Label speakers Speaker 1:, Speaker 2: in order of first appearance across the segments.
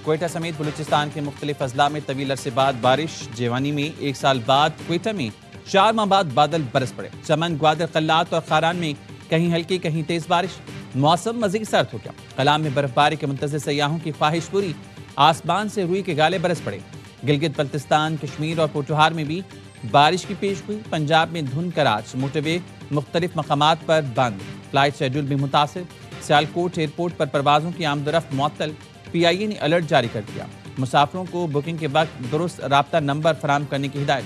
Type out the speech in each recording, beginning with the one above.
Speaker 1: क्वेटा समेत बलूचिस्तान के मुख्तलिफ अजला में तवील अरसे बाद बारिश। जेवानी में 1 साल बाद क्वेटा में 4 माह बाद बादल बरस पड़े। चमन, ग्वादर, कल्लात और खारान में कहीं हल्की कहीं तेज बारिश। मौसम मजीद सर्द हो गया। कलाम में बर्फबारी के मुंतज़िर सयाहों की ख्वाहिश पूरी। आसमान से रुई के गाले बरस पड़े। गिलगित बल्तिस्तान, कश्मीर और पोठोहार में भी बारिश की पेश हुई। पंजाब में धुंध कराच, मोटरवे मुख्तलिफ मकामात पर बंद। फ्लाइट शेड्यूल भी मुतासिर। सियालकोट एयरपोर्ट पर परवाजों की आमदरफ्त मुअत्तल। PIA ने अलर्ट जारी कर दिया। मुसाफिरों को बुकिंग के वक्त दुरुस्त राब्ता नंबर फराहम करने की हिदायत।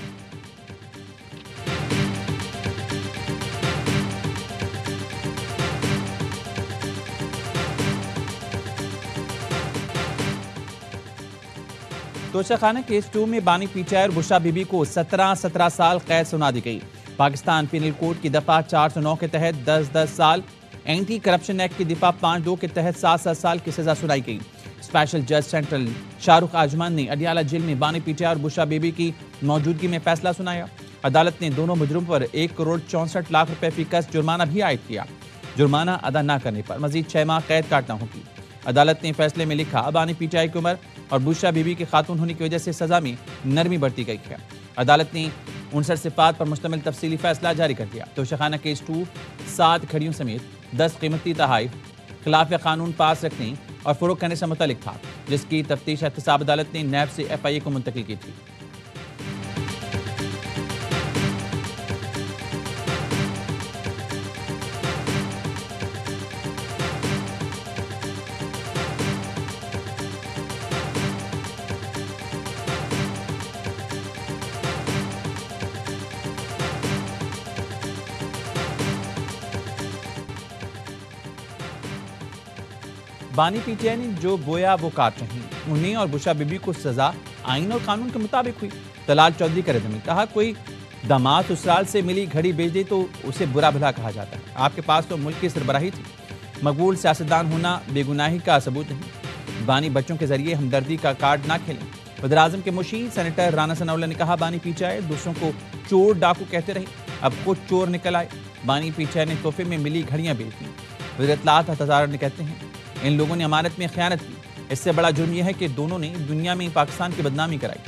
Speaker 1: तोशाखाना केस 2 में बानी PTI और बुशरा बीबी को 17 साल कैद सुना दी गई। पाकिस्तान पिनल कोड की दफा 409 के तहत 10 साल, एंटी करप्शन एक्ट की दफा 52 के तहत 7 साल की सजा सुनाई गई। स्पेशल जज सेंट्रल शाहरुख आजमान ने अडियाला जेल में बानी PTI और बुशरा बीबी की मौजूदगी में फैसला सुनाया। अदालत ने दोनों मुजरिम पर 1 करोड़ 64 लाख रुपए फीकस जुर्माना भी आयद किया। जुर्माना अदा न करने पर मजीद 6 माह कैद काटना होगी। अदालत ने फैसले में लिखा, बानी PTI की उम्र और बुशरा बीबी के खातून होने की वजह से सजा में नरमी बढ़ती गई है। अदालत ने 59 सिफात पर मुश्तमिल तफसीली फैसला जारी कर दिया। तोशाखाना केस 2 7 खड़ियों समेत 10 कीमती तहाइफ खिलाफ कानून पास रखने और फरोग करने से मुतल्लिक था, जिसकी तफ्तीश एहतसाब अदालत ने नैब से FIA को मुंतकिल की थी। बानी PTI ने जो बोया वो काट रही। उन्हें और बुशरा बीबी को सजा आइन और कानून के मुताबिक हुई। तलाल चौधरी का रद्द। कहा, कोई दामाद ससुराल से मिली घड़ी बेच दे तो उसे बुरा भला कहा जाता है। आपके पास तो मुल्क की सरबराही थी। मकबूल सियासतदान होना बेगुनाही का सबूत नहीं। बानी बच्चों के जरिए हमदर्दी का कार्ड ना खेलें। वज़ीर-ए-आज़म के मुशीर सेनेटर राना सनाउल्लाह ने कहा, बानी PTI दूसरों को चोर डाकू कहते रहे, अब खुद चोर निकल आए। बानी PTI ने तोहफे में मिली घड़ियां बेच दी। वज़ीर इत्तलात हज़ार ने कहते हैं, इन लोगों ने अमानत में खयानत की। इससे बड़ा जुर्म यह है कि दोनों ने दुनिया में पाकिस्तान की बदनामी कराई।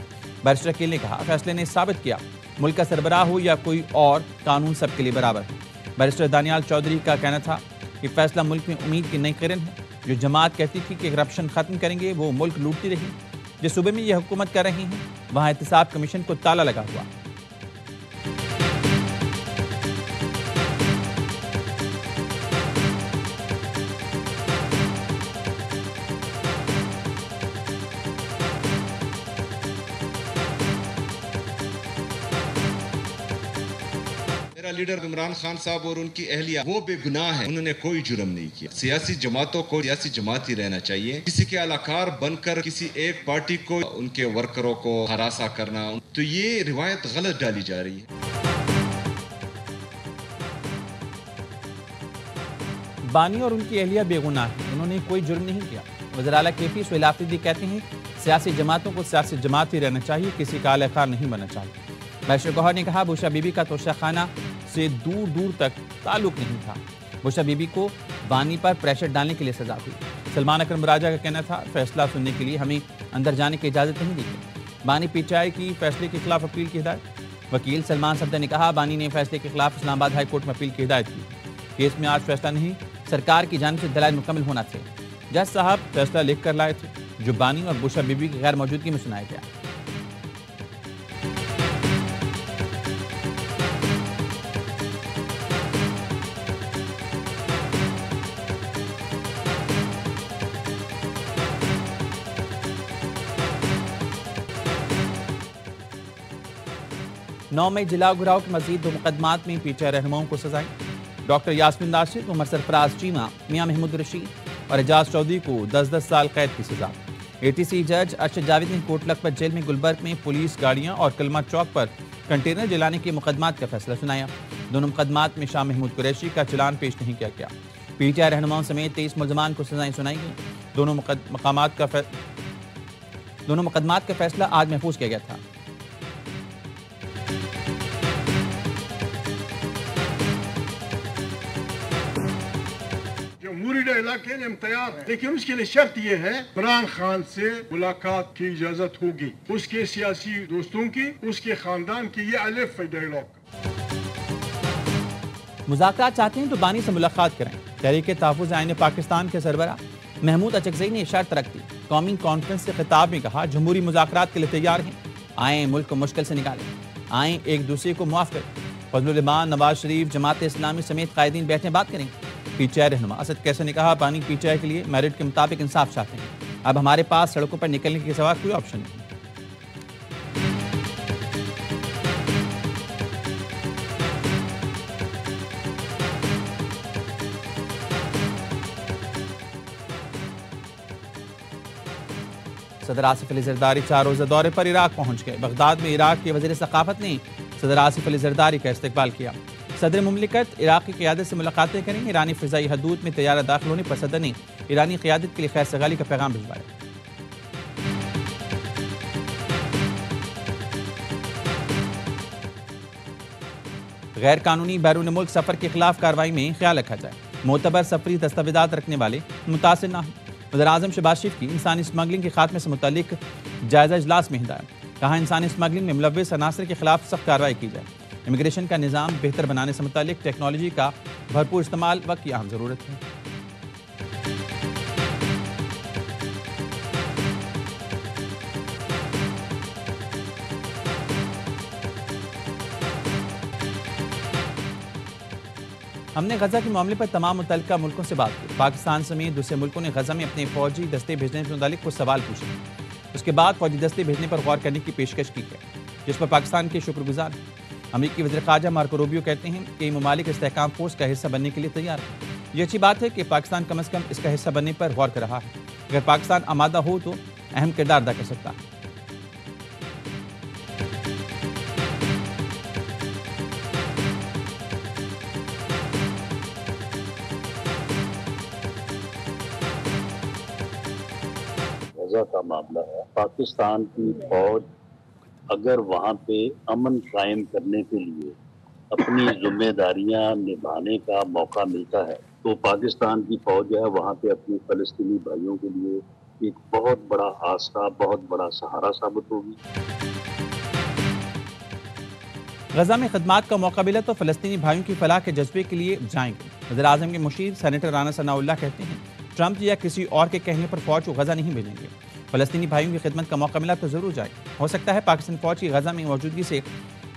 Speaker 1: बैरिस्टर अकील ने कहा, फैसले ने साबित किया मुल्क का सरबराह हो या कोई और, कानून सबके लिए बराबर है। बैरिस्टर दानियाल चौधरी का कहना था कि फैसला मुल्क में उम्मीद की नई किरण है। जो जमात कहती थी कि करप्शन खत्म करेंगे, वो मुल्क लूटती रही। जिस सूबे में यह हुकूमत कर रही हैं, वहाँ एहतसाब कमीशन को ताला लगा हुआ।
Speaker 2: लीडर इमरान खान साहब और उनकी अहलिया वो बेगुनाह है, उन्होंने कोई जुर्म नहीं किया। सियासी जमातों को सियासी जमात ही रहना चाहिए। किसी के अलाकार बनकर किसी एक पार्टी को, उनके वर्करों को हरासा करना, तो ये रिवायत गलत डाली जा रही है।
Speaker 1: बानी और उनकी अहलिया बेगुनाह है, उन्होंने कोई जुर्म नहीं किया। वज़ीर आला KP सुहेल आफरीदी कहते हैं, सियासी जमातों को सियासी जमात ही रहना चाहिए, किसी का अलाकार नहीं बनना चाहिए। बैरिस्टर गौहर ने कहा, बुशरा बीबी का तोशाखाना से दूर दूर तक ताल्लुक नहीं था। बुशरा बीबी को बानी पर प्रेशर डालने के लिए सजा हुई। सलमान अकरम राजा का कहना था, फैसला सुनने के लिए हमें अंदर जाने की इजाज़त नहीं दी गई। बानी PTI की फैसले के खिलाफ अपील की हिदायत। वकील सलमान सफदर ने कहा, बानी ने फैसले के खिलाफ इस्लामाबाद हाई कोर्ट में अपील की हिदायत की। केस में आज फैसला नहीं, सरकार की जानिब से दलाइल मुकम्मल होना थे। जज साहब फैसला लिख कर लाए थे, जो बानी और बुशरा बीबी की गैर मौजूदगी में सुनाया गया। नौ में जिला घुराव के मजीद 2 मुकदमात में PTI रहनुमाओं को सजाएं। डॉक्टर यास्मीन राशिद, उमर सरफराज चीमा, मियां महमूद रशीद और एजाज चौधरी को 10 साल कैद की सजा। ATC जज अरशद जावेद ने कोट लखपत जेल में गुलबर्ग में पुलिस गाड़ियां और कलमा चौक पर कंटेनर जलाने के मुकदमात का फैसला सुनाया। दोनों मुकदमात में शाह महमूद कुरैशी का चलान पेश नहीं किया गया। PTI रहनुमाओं समेत 23 मुलजमान को सजाएं सुनाई गई। दोनों मुकदमात का फैसला आज महफूज किया गया था।
Speaker 3: मुरीदा इलाके में हम तैयार हैं, लेकिन उसके लिए शर्त ये है इमरान खान से मुलाकात की इजाजत होगी, उसके सियासी दोस्तों की, उसके खानदान की। ये अलिफ है डायलॉग।
Speaker 1: मुज़ाकरात चाहते हैं तो बानी से मुलाकात करें। तहरीक तहफ़्फ़ुज़ आईन पाकिस्तान के सरबराह महमूद अचकज़ई ने शर्त रख दी। कौमी कॉन्फ्रेंस के खिताब में कहा, जमहूरी मुज़ाकरात के लिए तैयार हैं, आएँ मुल्क को मुश्किल से निकालें, आएँ एक दूसरे को मुआफ़ करें। फजलुर रहमान, नवाज शरीफ, जमात इस्लामी समेत कायदीन बैठे बात करेंगे। पीटीआई रहनुमा असद कैसे ने कहा, बानी पीटीआई के लिए मेरिट के मुताबिक इंसाफ चाहते हैं। अब हमारे पास सड़कों पर निकलने के सिवा कोई ऑप्शन नहीं। सदर आसिफ अली जरदारी 4 रोज़ा दौरे पर इराक पहुंच गए। बगदाद में इराक के वज़ीर सकाफत ने सदर आसिफ अली जरदारी का इस्तकबाल किया। सदर मुमलिकत इराक की क़यादत से मुलाकातें करेंगे। ईरानी फ़िज़ाई हदूद में तैयारा दाखिल होने पर सदर ने ईरानी क़यादत के लिए खैर सगाली का पैगाम भिजवाया। गैर कानूनी बैरून मुल्क सफ़र के खिलाफ कार्रवाई में ख्याल रखा जाए। मोतबर सफरी दस्तावेज़ात रखने वाले मुतासिर न हों। वज़ीर आज़म शहबाज शरीफ की इंसानी स्मगलिंग के खात्मे से मुतल्लिक जायज़ा इजलास में हिदायत। कहा, इंसानी स्मगलिंग में मुलव्विस अनासर के खिलाफ सख्त कार्रवाई की जाए। इमिग्रेशन का निज़ाम बेहतर बनाने से मुतल्लिक टेक्नोलॉजी का भरपूर इस्तेमाल वक्त की अहम ज़रूरत है। हमने गजा के मामले पर तमाम मुतल्लिका मुल्कों से बात की। पाकिस्तान समेत दूसरे मुल्कों ने गजा में अपने फौजी दस्ते भेजने से मुतल्लिक कुछ सवाल पूछे। उसके बाद फौजी दस्ते भेजने पर गौर करने की पेशकश की है, जिस पर पाकिस्तान के शुक्रगुजार हैं। अमेरिकी वज़ीर ख़ारजा मार्को रूबियो कहते हैं कि ममालिक इस्तेहकाम फोर्स का हिस्सा बनने के लिए तैयार है। ये अच्छी बात है कि पाकिस्तान कम अज़ कम इसका हिस्सा बनने पर गौर कर रहा है। अगर पाकिस्तान आमादा हो तो अहम किरदार अदा कर सकता है।
Speaker 4: का मामला है। पाकिस्तान की फौज अगर वहाँ पे अमन कायम करने के लिए अपनी जिम्मेदारियां निभाने का मौका मिलता है तो पाकिस्तान की फौज जो है वहाँ पे अपने फ़लस्तीनी भाइयों के लिए एक बहुत बड़ा आसरा, बहुत बड़ा सहारा साबित होगी।
Speaker 1: गजा में खदमात का मौका मिला तो फ़लस्तीनी भाइयों की फलाह के जज्बे के लिए जाएंगे। वज़ीर आज़म के मुशीर सेनेटर राना सनाउल्लाह कहते हैं, ट्रंप या किसी और के कहने पर फौज को गजा नहीं भेजेंगे। फ़लस्तीनी भाइयों की खिदमत का मौका मिला तो ज़रूर जाए। हो सकता है पाकिस्तान फौज की गजा में मौजूदगी से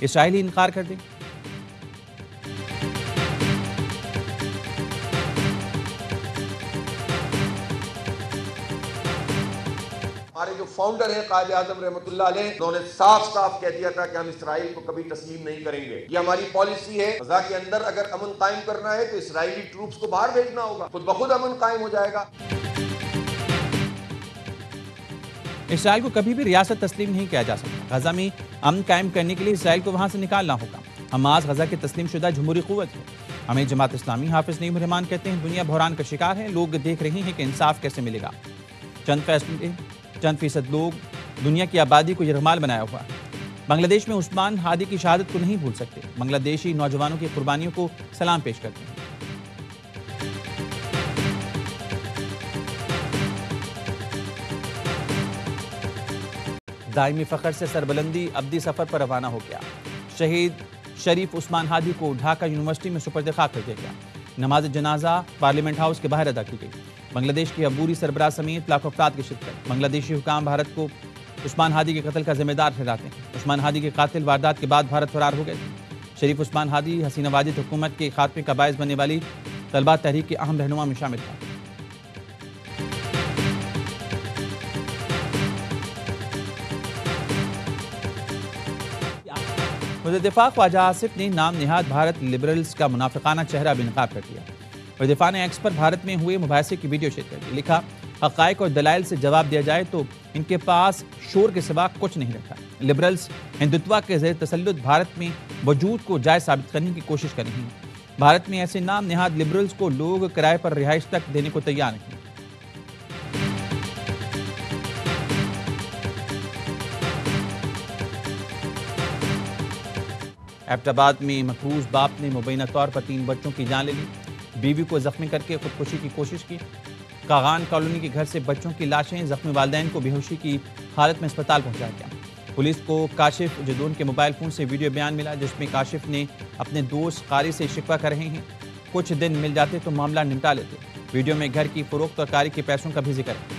Speaker 1: इसराइल ही इनकार कर दे।
Speaker 5: हमारे जो फाउंडर है कायद आज़म रहमतुल्लाह अलैह, उन्होंने साफ साफ कह दिया था कि हम इसराइल को कभी तस्लीम नहीं करेंगे। ये हमारी पॉलिसी है। गजा के अंदर अगर अमन कायम करना है तो इसराइली ट्रूप्स को बाहर भेजना होगा, खुद ब खुद अमन कायम हो जाएगा।
Speaker 1: इसराइल को कभी भी रियासत तस्लीम नहीं किया जा सकता। गजा में अमन कायम करने के लिए इसराइल को वहां से निकालना होगा। हमास गजा की तस्लीम शुदा जमहूरी क़ुव्वत है। हमें जमात इस्लामी हाफिज नईम रहमान कहते हैं, दुनिया बहरान का शिकार है। लोग देख रहे हैं कि इंसाफ कैसे मिलेगा। चंद फीसद लोग दुनिया की आबादी को यरगमाल बनाया हुआ है। बांग्लादेश में उस्मान हादी की शहादत को नहीं भूल सकते। बांग्लादेशी नौजवानों की कुर्बानियों को सलाम पेश करते हैं। दायमी फ़ख्र से सरबलंदी अब्दी सफ़र पर रवाना हो गया। शहीद शरीफ उस्मान हादी को ढाका यूनिवर्सिटी में सुपर्द खाक कर दिया गया। नमाज जनाजा पार्लियामेंट हाउस के बाहर अदा की गई। बांग्लादेश की अबूरी सरबराह समेत लाखों अफराद की शिरकत। बांग्लादेशी हुकाम भारत को उस्मान हादी के कत्ल का जिम्मेदार ठहराते हैं। उस्मान हादी के कातिल वारदात के बाद भारत फरार हो गए थे। शरीफ उस्मान हादी हसीना वाजिद हुकूमत के खात्मे का बायस बनने वाली तलबा तहरीक के अहम रहनुमा में शामिल था। वज़ीर दिफ़ा ख्वाजा आसिफ ने नाम निहाद भारत लिबरल्स का मुनाफिकाना चेहरा बेनकाब कर दिया। वज़ीर दिफ़ा ने एक्स पर भारत में हुए मुबाहिसे की वीडियो शेयर कर दी। लिखा, हक़ाइक़ और दलाइल से जवाब दिया जाए तो इनके पास शोर के सिवा कुछ नहीं रखा। लिबरल्स हिंदुत्व के ज़ेर तसल्लुत भारत में वजूद को जायज़ साबित करने की कोशिश कर रही हैं। भारत में ऐसे नाम निहाद लिबरल्स को लोग किराए पर रिहाइश तक देने को तैयार नहीं। एबटाबाद में मकरूज बाप ने मुबैना तौर पर 3 बच्चों की जान ले ली। बीवी को जख्मी करके खुदकुशी की कोशिश की। कागान कॉलोनी के घर से बच्चों की लाशें, जख्मी वालिदैन को बेहोशी की हालत में अस्पताल पहुंचाया गया। पुलिस को काशिफ जदून के मोबाइल फोन से वीडियो बयान मिला जिसमें काशिफ ने अपने दोस्त कारी से शिकवा कर रहे हैं, कुछ दिन मिल जाते तो मामला निपटा लेते। वीडियो में घर की फरोख्त और कारी के पैसों का भी जिक्र है।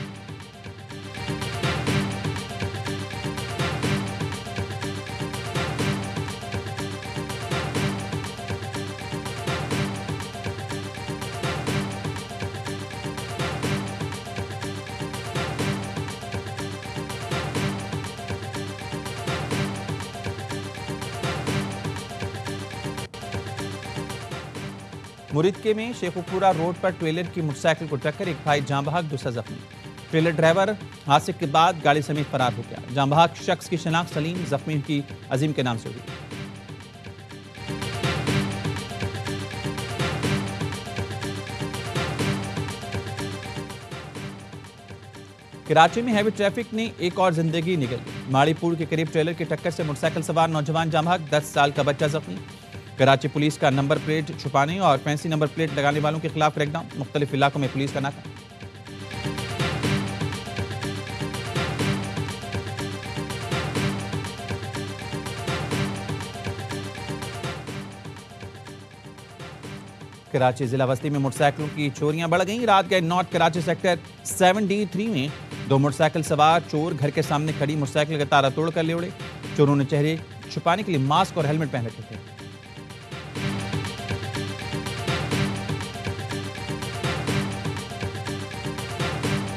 Speaker 1: मुरीदके में शेखुपुरा रोड पर ट्रेलर की मोटरसाइकिल को टक्कर, एक भाई जाँ बहक, दूसरा जख्मी। ट्रेलर ड्राइवर हादसे के बाद गाड़ी समेत फरार हो गया। जाँ बहक शख्स की शनाख्त सलीम, जख्मी की अजीम के नाम से हुई। कराची में हैवी ट्रैफिक ने एक और जिंदगी निगल दी। माड़ीपुर के करीब ट्रेलर की टक्कर से मोटरसाइकिल सवार नौजवान जाँ बहक, 10 साल का बच्चा जख्मी। कराची पुलिस का नंबर प्लेट छुपाने और फैंसी नंबर प्लेट लगाने वालों के खिलाफ क्रैकडाउन, मुख्तलिफ इलाकों में पुलिस का नाका। कराची जिला बस्ती में मोटरसाइकिलों की चोरियां बढ़ गईं। रात गए नॉर्थ कराची सेक्टर 7D3 में 2 मोटरसाइकिल सवार चोर घर के सामने खड़ी मोटरसाइकिल का ताला तोड़कर ले उड़े। चोरों ने चेहरे छुपाने के लिए मास्क और हेलमेट पहन रखे थे।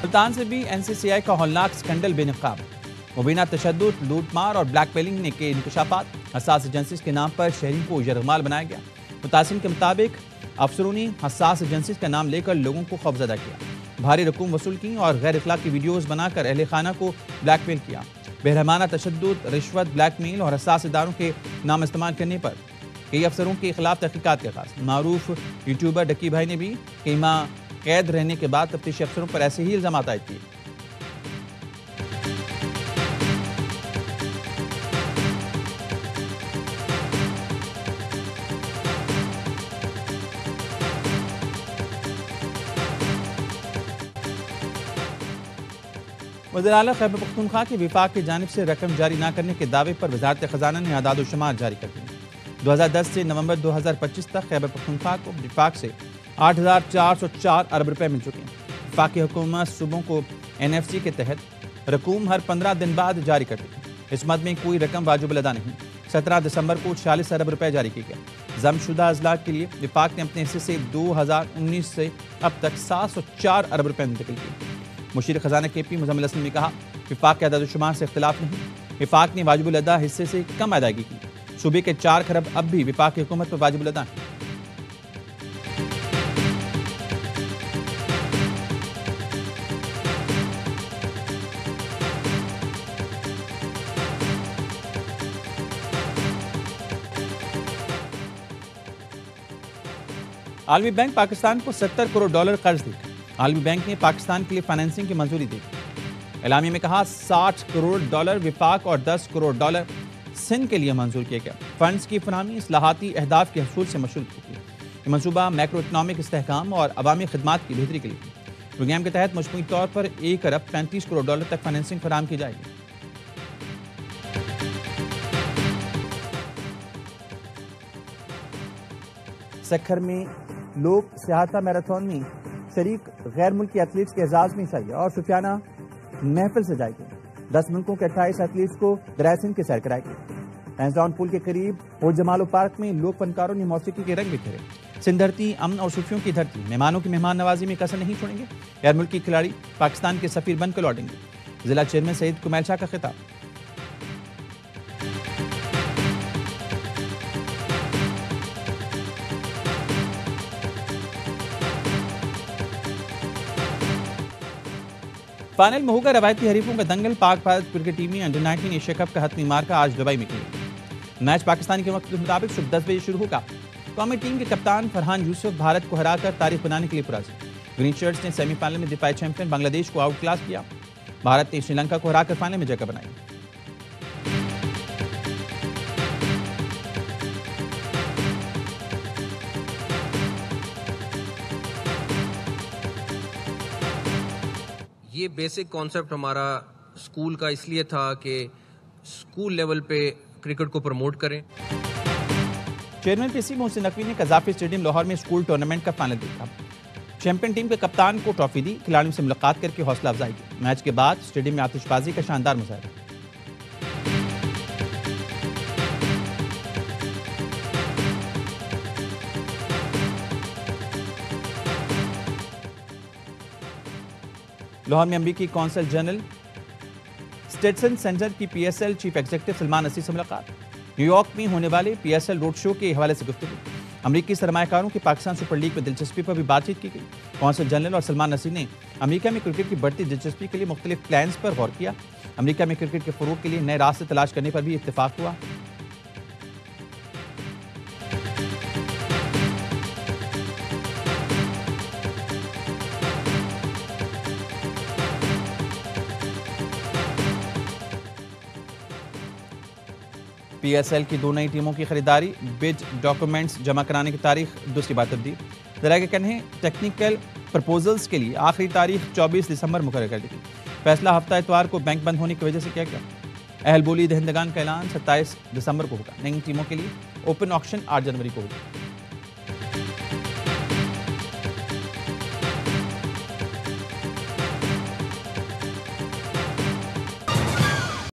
Speaker 1: मुल्तान से भी NCCI का हौलनाक स्कैंडल बेनकाब। मुबीना तशद्दुद, लूटमार और ब्लैकमेलिंग के इंकशाफात, हसास एजेंसीज के नाम पर शहरी को यरगमाल बनाया गया। मुतासिन के मुताबिक अफसरों ने हसास एजेंसीज का नाम लेकर लोगों को खौफजदा किया, भारी रकूम वसूल की और गैर इखलाकी वीडियोज़ बनाकर अहले खाना को ब्लैकमेल किया। बेरहमाना तशद्दुद, रिश्वत, ब्लैकमेल और हसास इदारों के नाम इस्तेमाल करने पर कई अफसरों के खिलाफ तहकीकात के आगाज। मारूफ यूट्यूबर डक्की भाई ने भी कई माह कैद रहने के बाद तफ्तीशी अफसरों पर ऐसे ही इल्जाम आयद किए। वज़ीर आला खैबर पख्तूनख्वा की विफाक की जानिब से रकम जारी न करने के दावे पर वज़ारत ख़जाना ने आदाद-ओ-शुमार जारी कर दी। 2010 से नवंबर 2025 तक खैबर पख्तूनख्वा को विफाक से 8,404 अरब रुपए मिल चुके हैं। वफाकी हुकूमत सूबों को NFC के तहत रकूम हर 15 दिन बाद जारी करती है। इस मद में कोई रकम वाजिब अदा नहीं। 17 दिसंबर को 46 अरब रुपए जारी किए गए। जमशुदा अजला के लिए विफाक ने अपने हिस्से से 2019 से अब तक 704 अरब रुपए मुंतकिल किए। मुशीर खजाना KP मुजम्मिल हसन ने कहा, विफाक के अदाद-ओ-शुमार से इख्तिलाफ नहीं, विफाक ने वाजिब अदा हिस्से से कम अदायगी की। सूबे के 4 खरब अब भी विफाक की हुकूमत पर वाजिब अदा है। आलमी बैंक पाकिस्तान को $70 करोड़ कर्ज देगा। आलमी बैंक ने पाकिस्तान के लिए फाइनेंसिंग की मंजूरी दी। एलामी में कहा $60 करोड़ विफाक और $10 करोड़ सिंध के लिए मंजूर किए गए। फंड्स की फराहमी इस्लाहाती अहदाफ के हसूल से मशरूत होगी। ये मनसूबा मैक्रो इकनॉमिक इस्तेहकाम और अवामी खिदमात की बेहतरी के लिए। प्रोग्राम के तहत मजमूई तौर पर $1 अरब 35 करोड़ तक फाइनेंसिंग फराहम की जाएगी। सखर में लोग सियाहता मैराथन में शरीक गैर मुल्की एथलीट्स के एजाज में हिस्सा और सुफियाना महफिल सजाएगी। 10 मुल्कों के 28 एथलीट्स को दरिया सिंध की सैर कराएगी। हैंसडाउन पुल के करीब और जमालो पार्क में लोक फनकारों ने मौसीकी के रंग बिखेरे। सिंध धरती अमन और सूफियों की धरती, मेहमानों की मेहमान नवाजी में कसर नहीं छोड़ेंगे। गैर मुल्की खिलाड़ी पाकिस्तान के सफीर बनकर लौटेंगे। जिला चेयरमैन सईद कुमैल शाह का खिताब। फाइनल में होगा रवायती हरीफों का दंगल। पाक भारत क्रिकेट टीम में अंडर-19 एशिया कप का हतमी मार्का आज दुबई में खेलेगी। मैच पाकिस्तान के वक्त के मुताबिक सुबह 10 बजे शुरू होगा। कौमी टीम के कप्तान फरहान यूसुफ भारत को हराकर तारीख बनाने के लिए पुराज़िम। ग्रीन शर्ट्स ने सेमीफाइनल में दिफाई चैंपियन बांग्लादेश को आउट क्लास किया। भारत ने श्रीलंका को हराकर फाइनल में जगह बनाई।
Speaker 6: ये बेसिक कॉन्सेप्ट हमारा स्कूल का इसलिए था कि स्कूल लेवल पे क्रिकेट को प्रमोट करें।
Speaker 1: चेयरमैन पीसी मोहसिन नकवी ने कजाफी स्टेडियम लाहौर में स्कूल टूर्नामेंट का फाइनल देखा। चैंपियन टीम के कप्तान को ट्रॉफी दी, खिलाड़ियों से मुलाकात करके हौसला अफजाई की। मैच के बाद स्टेडियम में आतिशबाजी का शानदार मुजाहरा। लाहौर में अमरीकी कौंसल जनरल स्टेटसन सेंटर की PSL chief executive Salman Naseer से मुलाकात। न्यूयॉर्क में होने वाले पीएसएल रोड शो के हवाले से गुफ्तगू। अमरीकी सरमायाकारों की पाकिस्तान सुपर लीग में दिलचस्पी पर भी बातचीत की गई। कौंसल जनरल और सलमान नसीर ने अमेरिका में क्रिकेट की बढ़ती दिलचस्पी के लिए मुख्तलिफ प्लान्स पर गौर किया। अमेरिका में क्रिकेट के फरोग के लिए नए रास्ते तलाश करने पर भी इत्तेफाक हुआ। पीएसएल की 2 नई टीमों की खरीदारी, बिड डॉक्यूमेंट्स जमा कराने की तारीख दूसरी बार तब्दील। जरा के कहने टेक्निकल प्रपोजल्स के लिए आखिरी तारीख 24 दिसंबर मुकर्रर कर दी गई। फैसला हफ्ता इतवार को बैंक बंद होने की वजह से किया गया। अहल बोली दहिंदगान का ऐलान 27 दिसंबर को होगा। नई टीमों के लिए ओपन ऑक्शन 8 जनवरी को होगा।